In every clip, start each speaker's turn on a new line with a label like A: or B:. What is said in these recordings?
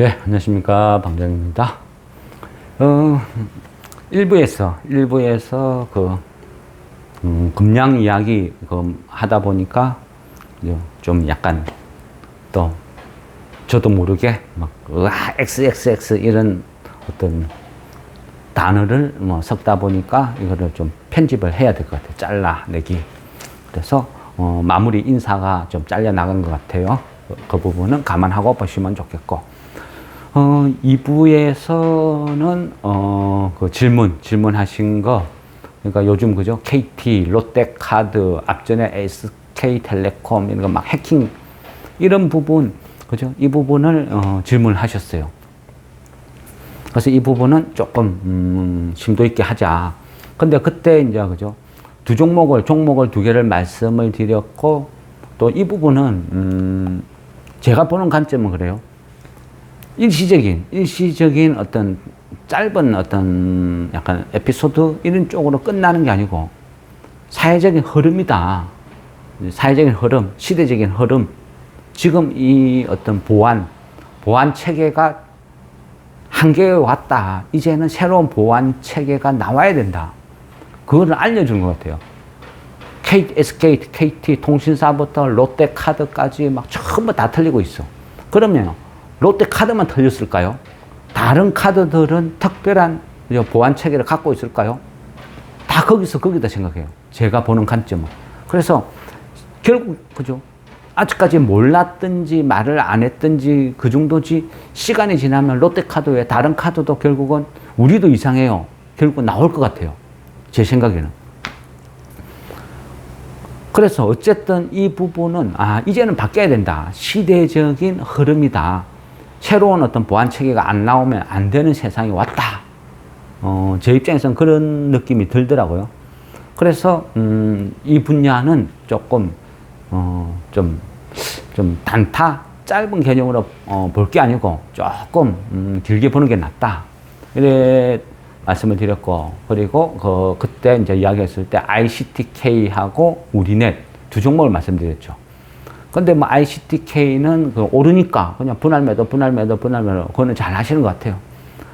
A: 네, 안녕하십니까. 방장입니다. 1부에서 금양 이야기 하다 보니까 좀 약간 또 저도 모르게 막 XXX 이런 어떤 단어를 섞다 보니까 이거를 좀 편집을 해야 될 것 같아요. 잘라내기. 그래서 마무리 인사가 좀 잘려 나간 것 같아요. 그 부분은 감안하고 보시면 좋겠고, 2부에서는 그 질문하신 거, 그러니까 요즘 그죠? KT, 롯데카드, 앞전에 SK텔레콤 이런 거 막 해킹 이런 부분, 그죠? 이 부분을 질문하셨어요. 그래서 이 부분은 조금 심도 있게 하자. 근데 그때 이제 그죠? 종목을 2개를 말씀을 드렸고, 또 이 부분은 제가 보는 관점은 그래요. 일시적인 어떤 짧은 어떤 약간 에피소드 이런 쪽으로 끝나는 게 아니고 사회적인 흐름이다. 사회적인 흐름, 시대적인 흐름. 지금 이 어떤 보안 체계가 한계에 왔다. 이제는 새로운 보안 체계가 나와야 된다. 그거를 알려주는 것 같아요. SK, KT 통신사부터 롯데카드까지 막 전부 다 틀리고 있어. 그러면 롯데카드만 틀렸을까요? 다른 카드들은 특별한 보안 체계를 갖고 있을까요? 다 거기다 생각해요. 제가 보는 관점은. 그래서 결국 그죠? 아직까지 몰랐든지 말을 안 했든지 그 정도지, 시간이 지나면 롯데카드 외에 다른 카드도 결국은 우리도 이상해요. 결국 나올 것 같아요. 제 생각에는. 그래서 어쨌든 이 부분은 이제는 바뀌어야 된다. 시대적인 흐름이다. 새로운 어떤 보안 체계가 안 나오면 안 되는 세상이 왔다. 제 입장에서는 그런 느낌이 들더라고요. 그래서 이 분야는 조금 좀 단타 짧은 개념으로 볼 게 아니고 조금 길게 보는 게 낫다. 이래 말씀을 드렸고, 그리고 그때 이제 이야기했을 때 ICTK하고 우리넷 두 종목을 말씀드렸죠. 근데 ICTK는 오르니까 그냥 분할 매도, 그거는 잘 하시는 것 같아요.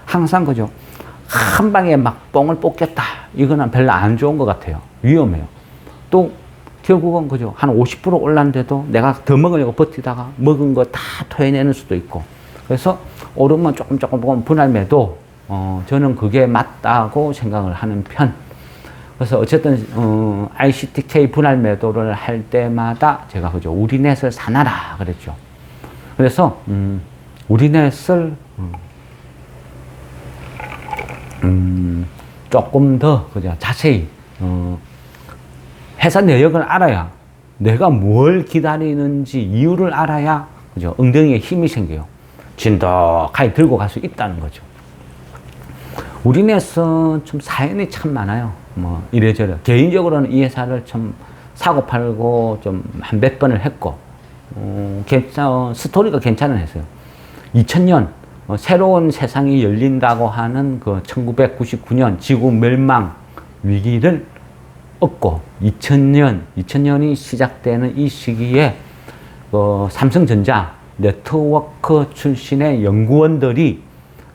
A: 항상 그죠? 한 방에 막 뽕을 뽑겠다. 이거는 별로 안 좋은 것 같아요. 위험해요. 또 결국은 그죠? 한 50% 올랐는데도 내가 더 먹으려고 버티다가 먹은 거 다 토해내는 수도 있고. 그래서 오르면 조금 분할 매도, 저는 그게 맞다고 생각을 하는 편. 그래서 어쨌든 ICTK 분할 매도를 할 때마다 제가 그죠? 우리넷을 사놔라 그랬죠. 그래서 우리넷을 조금 더 그죠? 자세히 회사 내역을 알아야, 내가 뭘 기다리는지 이유를 알아야 그죠? 엉덩이에 힘이 생겨요. 진득하게 들고 갈 수 있다는 거죠. 우리넷은 좀 사연이 참 많아요. 이래저래. 개인적으로는 이 회사를 참 사고 팔고 좀 한 몇 번을 했고, 스토리가 괜찮은 회사예요. 2000년, 새로운 세상이 열린다고 하는 1999년 지구 멸망 위기를 얻고, 2000년이 시작되는 이 시기에, 삼성전자 네트워크 출신의 연구원들이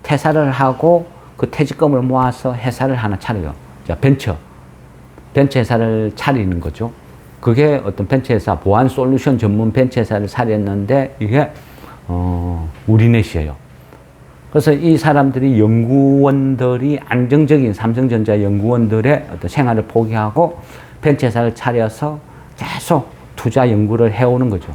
A: 퇴사를 하고 그 퇴직금을 모아서 회사를 하나 차려요. 자, 벤처 회사를 차리는 거죠. 그게 어떤 벤처 회사, 보안 솔루션 전문 벤처 회사를 차렸는데, 이게 우리넷이에요. 그래서 이 사람들이 연구원들이 안정적인 삼성전자 연구원들의 어떤 생활을 포기하고 벤처 회사를 차려서 계속 투자 연구를 해오는 거죠.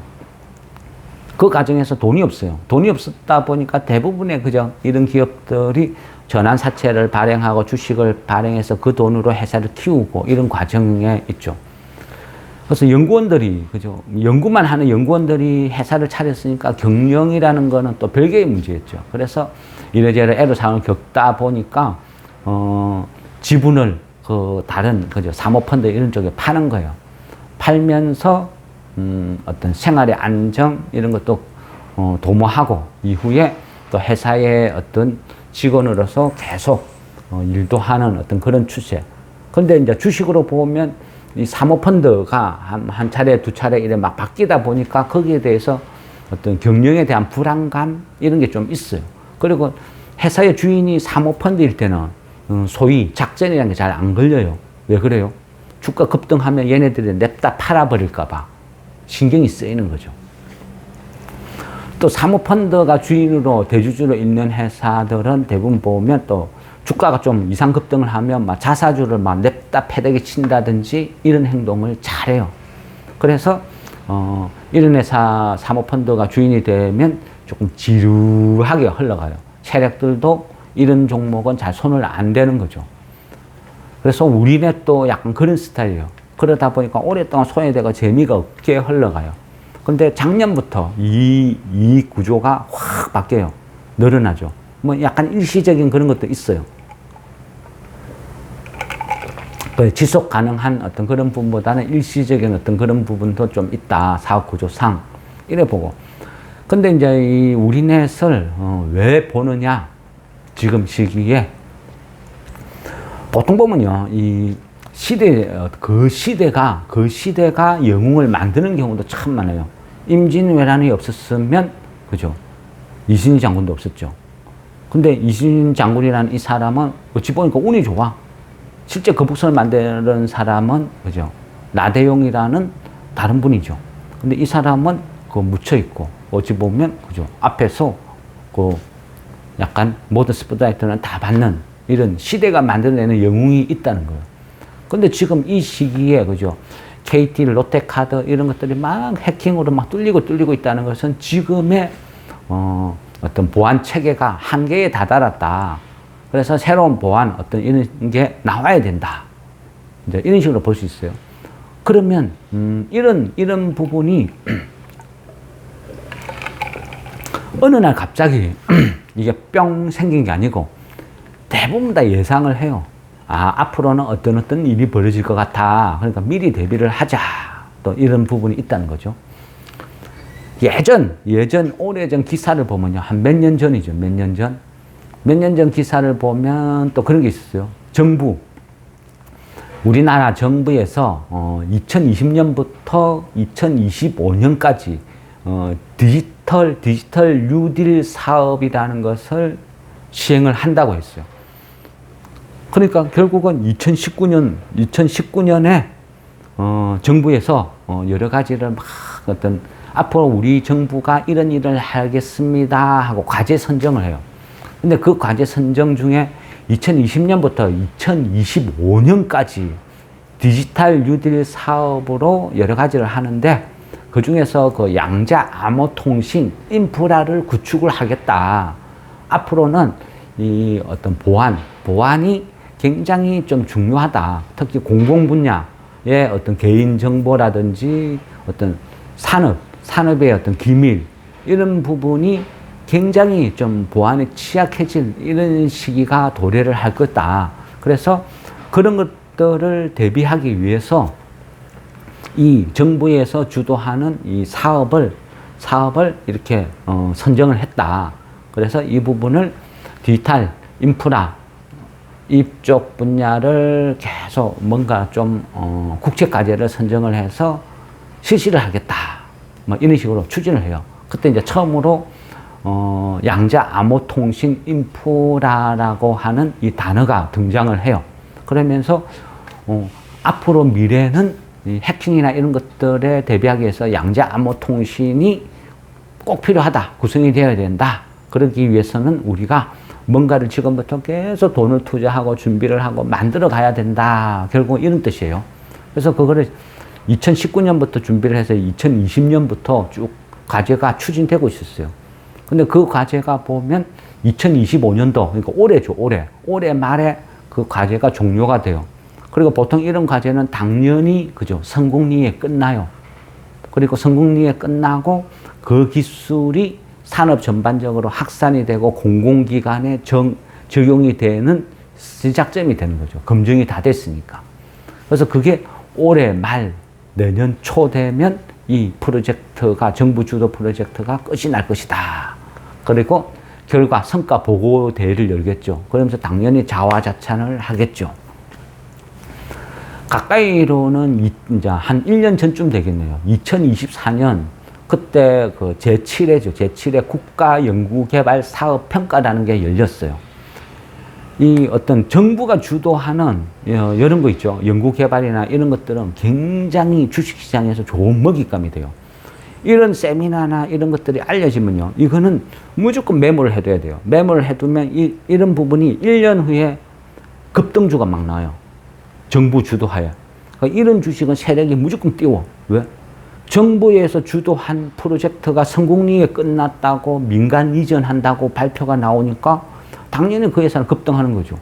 A: 그 과정에서 돈이 없어요. 돈이 없었다 보니까 대부분의 그죠? 이런 기업들이 전환사채를 발행하고 주식을 발행해서 그 돈으로 회사를 키우고 이런 과정에 있죠. 그래서 연구원들이, 그죠? 연구만 하는 연구원들이 회사를 차렸으니까 경영이라는 거는 또 별개의 문제였죠. 그래서 이래저래 애로사항을 겪다 보니까, 지분을 다른, 그죠? 사모펀드 이런 쪽에 파는 거예요. 팔면서, 어떤 생활의 안정, 이런 것도, 도모하고, 이후에 또 회사의 어떤 직원으로서 계속 일도 하는 어떤 그런 추세. 근데 이제 주식으로 보면 이 사모펀드가 한 차례, 두 차례 이래 막 바뀌다 보니까 거기에 대해서 어떤 경영에 대한 불안감 이런 게 좀 있어요. 그리고 회사의 주인이 사모펀드일 때는 소위 작전이라는 게 잘 안 걸려요. 왜 그래요? 주가 급등하면 얘네들이 냅다 팔아버릴까봐 신경이 쓰이는 거죠. 또 사모펀드가 주인으로 대주주로 있는 회사들은 대부분 보면 또 주가가 좀 이상 급등을 하면 막 자사주를 막 냅다 패대기 친다든지 이런 행동을 잘해요. 그래서 이런 회사 사모펀드가 주인이 되면 조금 지루하게 흘러가요. 세력들도 이런 종목은 잘 손을 안 대는 거죠. 그래서 우리네 또 약간 그런 스타일이에요. 그러다 보니까 오랫동안 손에 대고 재미가 없게 흘러가요. 근데 작년부터 이 구조가 확 바뀌어요. 늘어나죠. 뭐 약간 일시적인 그런 것도 있어요. 지속 가능한 어떤 그런 부분보다는 일시적인 어떤 그런 부분도 좀 있다. 사업 구조상. 이래 보고. 근데 이제 이 우리넷을 왜 보느냐. 지금 시기에. 보통 보면요. 이 그 시대가 영웅을 만드는 경우도 참 많아요. 임진왜란이 없었으면, 그죠? 이순신 장군도 없었죠. 근데 이순신 장군이라는 이 사람은 어찌 보니까 운이 좋아. 실제 거북선을 만드는 사람은, 그죠? 나대용이라는 다른 분이죠. 근데 이 사람은 묻혀있고, 어찌 보면, 그죠? 앞에서 약간 모든 스포트라이트는 다 받는 이런 시대가 만들어내는 영웅이 있다는 거예요. 근데 지금 이 시기에, 그죠? KT, 롯데카드 이런 것들이 막 해킹으로 막 뚫리고 있다는 것은 지금의 어떤 보안 체계가 한계에 다다랐다. 그래서 새로운 보안 어떤 이런 게 나와야 된다. 이제 이런 식으로 볼 수 있어요. 그러면 이런 부분이 어느 날 갑자기 이게 뿅 생긴 게 아니고 대부분 다 예상을 해요. 앞으로는 어떤 일이 벌어질 것 같아. 그러니까 미리 대비를 하자. 또 이런 부분이 있다는 거죠. 오래전 기사를 보면요. 한 몇 년 전이죠. 몇 년 전 기사를 보면 또 그런 게 있었어요. 우리나라 정부에서 2020년부터 2025년까지 디지털 뉴딜 사업이라는 것을 시행을 한다고 했어요. 그러니까 결국은 2019년에 정부에서 여러 가지를 막 앞으로 우리 정부가 이런 일을 하겠습니다 하고 과제 선정을 해요. 근데 그 과제 선정 중에 2020년부터 2025년까지 디지털 뉴딜 사업으로 여러 가지를 하는데 그 중에서 양자 암호 통신 인프라를 구축을 하겠다. 앞으로는 이 어떤 보안이 굉장히 좀 중요하다. 특히 공공 분야의 어떤 개인 정보라든지 어떤 산업의 어떤 기밀 이런 부분이 굉장히 좀 보안에 취약해질 이런 시기가 도래를 할 거다. 그래서 그런 것들을 대비하기 위해서 이 정부에서 주도하는 이 사업을 이렇게 선정을 했다. 그래서 이 부분을 디지털 인프라 이쪽 분야를 계속 뭔가 좀 국책 과제를 선정을 해서 실시를 하겠다. 뭐 이런 식으로 추진을 해요. 그때 이제 처음으로 양자 암호 통신 인프라라고 하는 이 단어가 등장을 해요. 그러면서 앞으로 미래는 이 해킹이나 이런 것들에 대비하기 위해서 양자 암호 통신이 꼭 필요하다. 구성이 되어야 된다. 그러기 위해서는 우리가 뭔가를 지금부터 계속 돈을 투자하고 준비를 하고 만들어 가야 된다. 결국 이런 뜻이에요. 그래서 그거를 2019년부터 준비를 해서 2020년부터 쭉 과제가 추진되고 있었어요. 근데 그 과제가 보면 2025년도, 그러니까 올해죠, 올해 말에 그 과제가 종료가 돼요. 그리고 보통 이런 과제는 당연히, 그죠, 성공리에 끝나요. 그리고 성공리에 끝나고 그 기술이 산업 전반적으로 확산이 되고 공공기관에 적용이 되는 시작점이 되는 거죠. 검증이 다 됐으니까. 그래서 그게 올해 말, 내년 초 되면 이 프로젝트가, 정부 주도 프로젝트가 끝이 날 것이다. 그리고 결과, 성과 보고 대회를 열겠죠. 그러면서 당연히 자화자찬을 하겠죠. 가까이로는 이제 한 1년 전쯤 되겠네요. 2024년 그때 그 제7회죠. 제7회 국가연구개발사업평가라는 게 열렸어요. 이 어떤 정부가 주도하는 이런 거 있죠. 연구개발이나 이런 것들은 굉장히 주식시장에서 좋은 먹잇감이 돼요. 이런 세미나나 이런 것들이 알려지면요. 이거는 무조건 메모를 해둬야 돼요. 메모를 해두면 이런 부분이 1년 후에 급등주가 막 나와요. 정부 주도하에. 그러니까 이런 주식은 세력이 무조건 띄워. 왜? 정부에서 주도한 프로젝트가 성공리에 끝났다고 민간 이전한다고 발표가 나오니까 당연히 그 회사는 급등하는 거죠.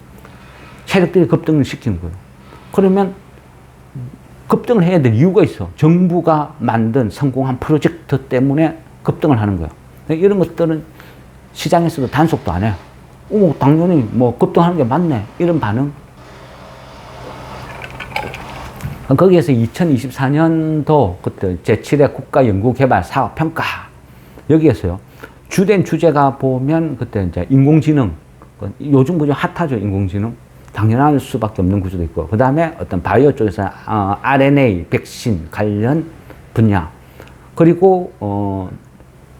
A: 세력들이 급등을 시키는 거예요. 그러면 급등을 해야 될 이유가 있어. 정부가 만든 성공한 프로젝트 때문에 급등을 하는 거예요. 이런 것들은 시장에서도 단속도 안 해요. 당연히 뭐 급등하는 게 맞네. 이런 반응. 거기에서 2024년도 그때 제7회 국가연구개발사업평가 여기에서요. 주된 주제가 보면 그때 이제 인공지능. 요즘 구조 핫하죠, 인공지능. 당연할 수밖에 없는 구조도 있고. 그 다음에 어떤 바이오 쪽에서 RNA, 백신 관련 분야. 그리고,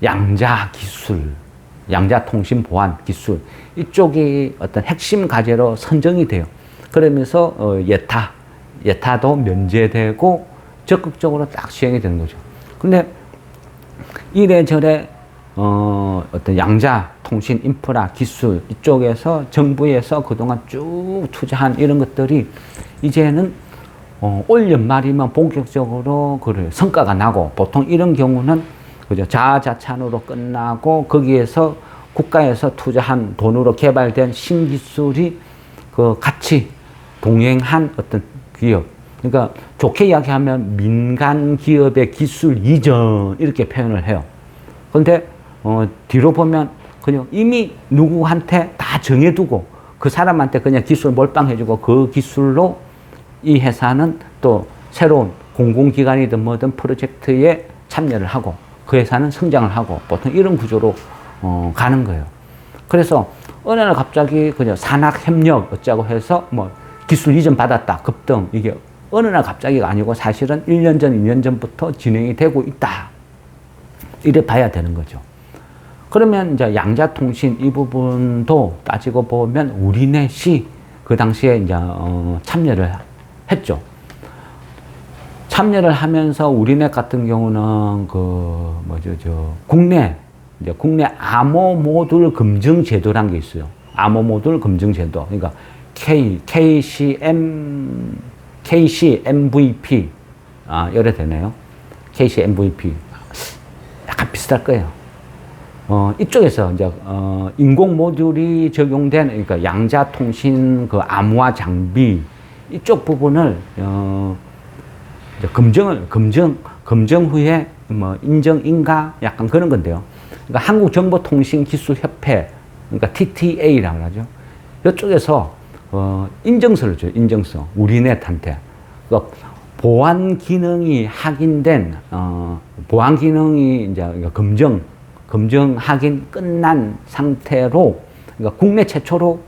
A: 양자 기술, 양자 통신 보안 기술. 이쪽이 어떤 핵심 과제로 선정이 돼요. 그러면서, 예타도 면제되고 적극적으로 딱 시행이 되는 거죠. 근데 이래저래 어떤 양자 통신 인프라 기술 이쪽에서 정부에서 그동안 쭉 투자한 이런 것들이 이제는 올 연말이면 본격적으로 그래 성과가 나고 보통 이런 경우는 그죠 자자찬으로 끝나고 거기에서 국가에서 투자한 돈으로 개발된 신기술이 그 같이 동행한 어떤 기업. 그러니까 좋게 이야기하면 민간 기업의 기술 이전 이렇게 표현을 해요. 그런데 뒤로 보면 그냥 이미 누구한테 다 정해두고 그 사람한테 그냥 기술 몰빵해주고 그 기술로 이 회사는 또 새로운 공공기관이든 뭐든 프로젝트에 참여를 하고 그 회사는 성장을 하고 보통 이런 구조로 가는 거예요. 그래서 어느 날 갑자기 그냥 산학협력 어쩌고 해서 뭐 기술 이전 받았다 급등 이게 어느 날 갑자기가 아니고 사실은 1년 전, 2년 전부터 진행이 되고 있다. 이래 봐야 되는 거죠. 그러면 이제 양자통신 이 부분도 따지고 보면 우리넷이 그 당시에 이제 참여를 했죠. 참여를 하면서 우리넷 같은 경우는 국내 암호 모듈 검증 제도라는 게 있어요. 암호 모듈 검증 제도. 그러니까 KCMVP 이래 되네요. KCMVP 약간 비슷할 거예요. 이쪽에서 이제 인공 모듈이 적용된 그러니까 양자 통신 그 암호화 장비 이쪽 부분을 이제 검증 후에 뭐 인정 인가 약간 그런 건데요. 그러니까 한국정보통신기술협회 그러니까 TTA라고 하죠. 이쪽에서 인증서를 줘요. 인증서 우리넷한테. 그러니까 보안 기능이 확인된 보안 기능이 이제 검증 확인 끝난 상태로 그러니까 국내 최초로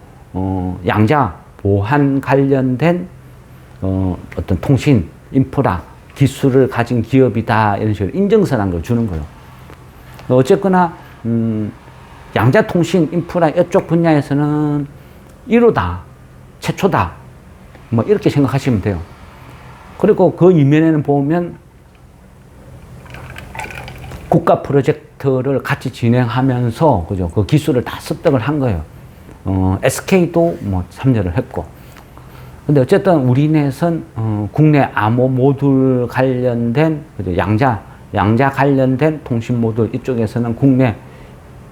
A: 양자 보안 관련된 어떤 통신 인프라 기술을 가진 기업이다 이런 식으로 인증서라는 걸 주는 거예요. 어쨌거나 양자 통신 인프라 이쪽 분야에서는 1호다 최초다 뭐 이렇게 생각하시면 돼요. 그리고 그 이면에는 보면 국가 프로젝트를 같이 진행하면서 그죠 그 기술을 다 습득을 한 거예요. SK도 뭐 참여를 했고. 근데 어쨌든 우리넷은 국내 암호 모듈 관련된 그죠 양자 관련된 통신 모듈 이쪽에서는 국내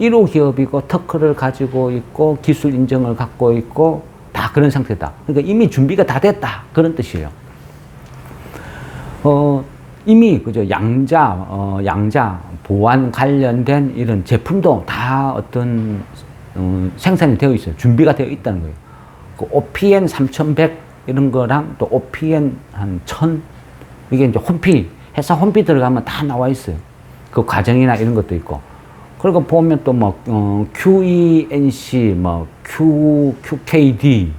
A: 1호 기업이고 특허를 가지고 있고 기술 인정을 갖고 있고 다 그런 상태다. 그러니까 이미 준비가 다 됐다 그런 뜻이에요. 이미 그죠 양자 보안 관련된 이런 제품도 다 어떤 생산이 되어 있어요. 준비가 되어 있다는 거예요. 그 OPN 3100 이런 거랑 또 OPN 한 1000 이게 이제 회사 홈피 들어가면 다 나와 있어요. 그 과정이나 이런 것도 있고. 그리고 보면 또 뭐 QENC 뭐 QKD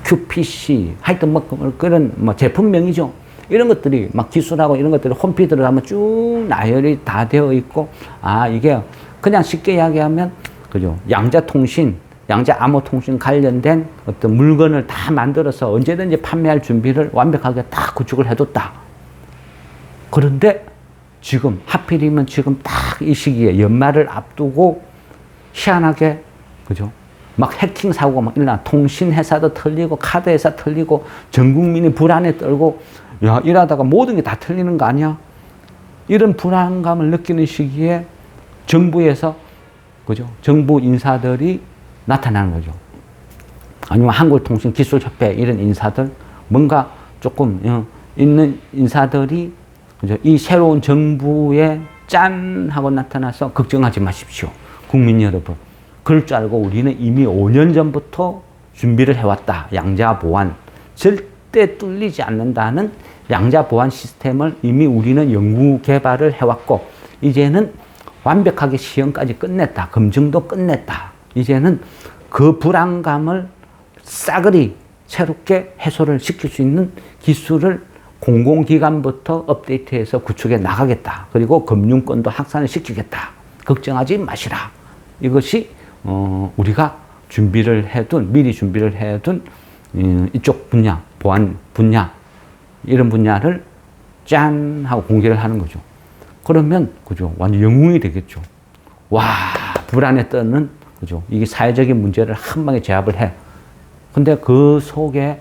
A: QPC 하여튼 뭐 그런 뭐 제품명이죠. 이런 것들이 막 기술하고 이런 것들이 홈피 들어가면 쭉 나열이 다 되어 있고, 아, 이게 그냥 쉽게 이야기하면, 그죠? 양자통신, 양자암호통신 관련된 어떤 물건을 다 만들어서 언제든지 판매할 준비를 완벽하게 다 구축을 해뒀다. 그런데 지금 하필이면 지금 딱 이 시기에 연말을 앞두고 희한하게, 그죠? 막 해킹 사고가 막 일어나. 통신 회사도 털리고 카드 회사 털리고 전 국민이 불안에 떨고, 야, 이러다가 모든 게 다 털리는 거 아니야? 이런 불안감을 느끼는 시기에 정부에서, 그죠? 정부 인사들이 나타나는 거죠. 아니면 한국통신기술협회 이런 인사들, 뭔가 조금 있는 인사들이, 그죠? 이 새로운 정부에 짠 하고 나타나서 걱정하지 마십시오. 국민 여러분. 그럴 줄 알고 우리는 이미 5년 전부터 준비를 해왔다. 양자 보안. 절대 뚫리지 않는다는 양자 보안 시스템을 이미 우리는 연구 개발을 해왔고, 이제는 완벽하게 시험까지 끝냈다. 검증도 끝냈다. 이제는 그 불안감을 싸그리 새롭게 해소를 시킬 수 있는 기술을 공공기관부터 업데이트해서 구축해 나가겠다. 그리고 금융권도 확산을 시키겠다. 걱정하지 마시라. 이것이 우리가 미리 준비를 해둔 이쪽 분야, 보안 분야, 이런 분야를 짠 하고 공개를 하는 거죠. 그러면, 그죠? 완전 영웅이 되겠죠. 와, 불안에 떠는, 그죠? 이게 사회적인 문제를 한 방에 제압을 해. 근데 그 속에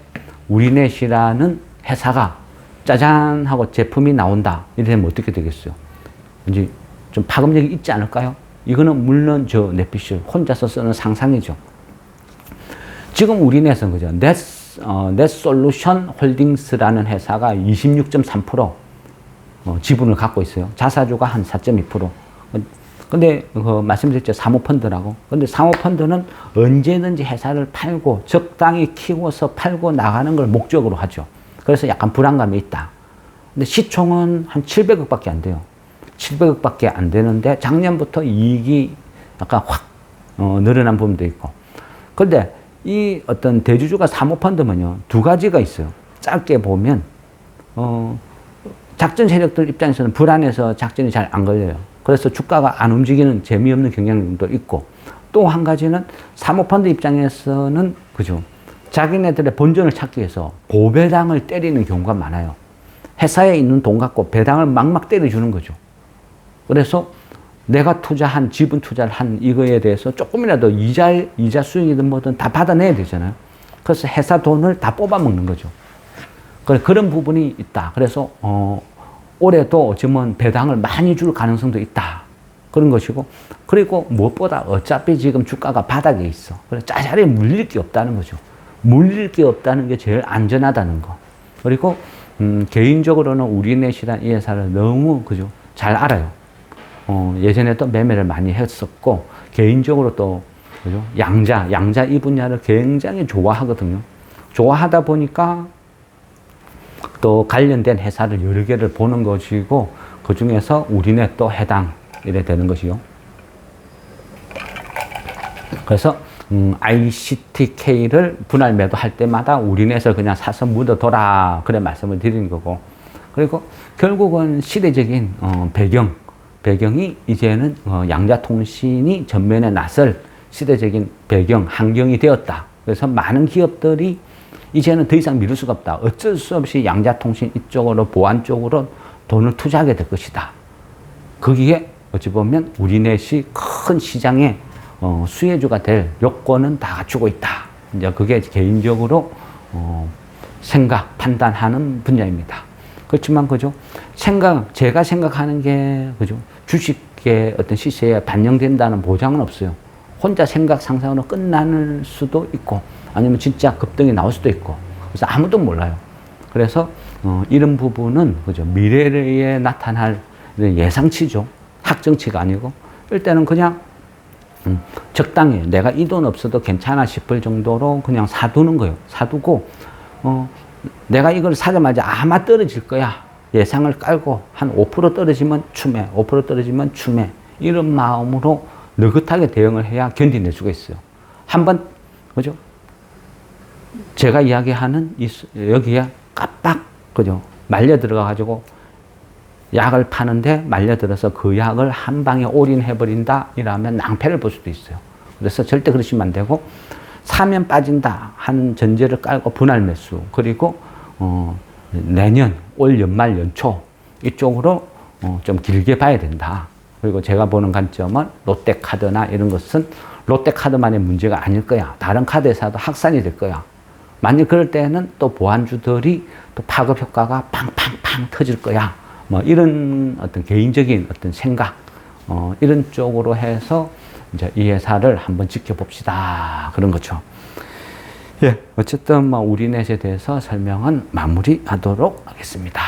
A: 우리넷이라는 회사가 짜잔 하고 제품이 나온다. 이러면 어떻게 되겠어요? 이제 좀 파급력이 있지 않을까요? 이거는 물론 저 넷피쉬 혼자서 쓰는 상상이죠. 지금 우리넷은, 그죠? 넷솔루션 홀딩스라는 회사가 26.3% 지분을 갖고 있어요. 자사주가 한 4.2%. 근데 말씀드렸죠. 사모펀드라고. 근데 사모펀드는 언제든지 회사를 팔고 적당히 키워서 팔고 나가는 걸 목적으로 하죠. 그래서 약간 불안감이 있다. 근데 시총은 한 700억밖에 안 돼요. 700억밖에 안 되는데 작년부터 이익이 약간 확 늘어난 부분도 있고. 그런데 이 어떤 대주주가 사모펀드면요, 두 가지가 있어요. 짧게 보면 작전 세력들 입장에서는 불안해서 작전이 잘 안 걸려요. 그래서 주가가 안 움직이는 재미없는 경향도 있고, 또 한 가지는 사모펀드 입장에서는, 그죠? 자기네들의 본전을 찾기 위해서 고배당을 때리는 경우가 많아요. 회사에 있는 돈 갖고 배당을 막막 때려주는 거죠. 그래서 내가 지분 투자를 한 이거에 대해서 조금이라도 이자 수익이든 뭐든 다 받아내야 되잖아요. 그래서 회사 돈을 다 뽑아먹는 거죠. 그런 부분이 있다. 그래서, 올해도 지금 배당을 많이 줄 가능성도 있다. 그런 것이고, 그리고 무엇보다 어차피 지금 주가가 바닥에 있어. 그래서 짜잘히 물릴 게 없다는 거죠. 물릴 게 없다는 게 제일 안전하다는 거. 그리고, 개인적으로는 우리넷이라는 이 회사를 너무, 그죠? 잘 알아요. 예전에도 매매를 많이 했었고, 개인적으로 또, 그죠? 양자 이 분야를 굉장히 좋아하거든요. 좋아하다 보니까 또 관련된 회사를 여러 개를 보는 것이고, 그 중에서 우리넷도 해당, 이래 되는 것이요. 그래서, ICTK를 분할 매도할 때마다 우리넷을 그냥 사서 묻어둬라. 그래 말씀을 드리는 거고. 그리고 결국은 시대적인, 배경이 이제는 양자통신이 전면에 나설 시대적인 환경이 되었다. 그래서 많은 기업들이 이제는 더 이상 미룰 수가 없다. 어쩔 수 없이 양자통신 이쪽으로, 보안 쪽으로 돈을 투자하게 될 것이다. 거기에 어찌 보면 우리넷이 큰 시장의 수혜주가 될 요건은 다 갖추고 있다. 이제 그게 개인적으로 판단하는 분야입니다. 그렇지만, 그죠? 제가 생각하는 게, 그죠? 주식의 어떤 시세에 반영된다는 보장은 없어요. 혼자 상상으로 끝날 수도 있고, 아니면 진짜 급등이 나올 수도 있고. 그래서 아무도 몰라요. 그래서, 이런 부분은, 그죠? 미래에 나타날 예상치죠. 학정치가 아니고. 일단은 그냥, 적당히 내가 이 돈 없어도 괜찮아 싶을 정도로 그냥 사두는 거예요. 사두고, 내가 이걸 사자마자 아마 떨어질 거야. 예상을 깔고 한 5% 떨어지면 추매, 5% 떨어지면 추매. 이런 마음으로 느긋하게 대응을 해야 견디낼 수가 있어요. 한번, 그죠? 제가 이야기하는 여기에 깜빡, 그죠? 말려 들어가가지고 약을 파는데 말려들어서 그 약을 한 방에 올인해버린다 이러면 낭패를 볼 수도 있어요. 그래서 절대 그러시면 안 되고, 사면 빠진다 하는 전제를 깔고 분할 매수, 그리고 내년 올 연말 연초 이쪽으로 좀 길게 봐야 된다. 그리고 제가 보는 관점은 롯데카드나 이런 것은 롯데카드만의 문제가 아닐 거야. 다른 카드에서도 확산이 될 거야. 만약 그럴 때는 또 보안주들이 또 파급 효과가 팡팡팡 터질 거야. 뭐 이런 어떤 개인적인 어떤 생각, 이런 쪽으로 해서 이제 이 회사를 한번 지켜봅시다. 그런 거죠. 예, 어쨌든 뭐 우리넷에 대해서 설명은 마무리하도록 하겠습니다.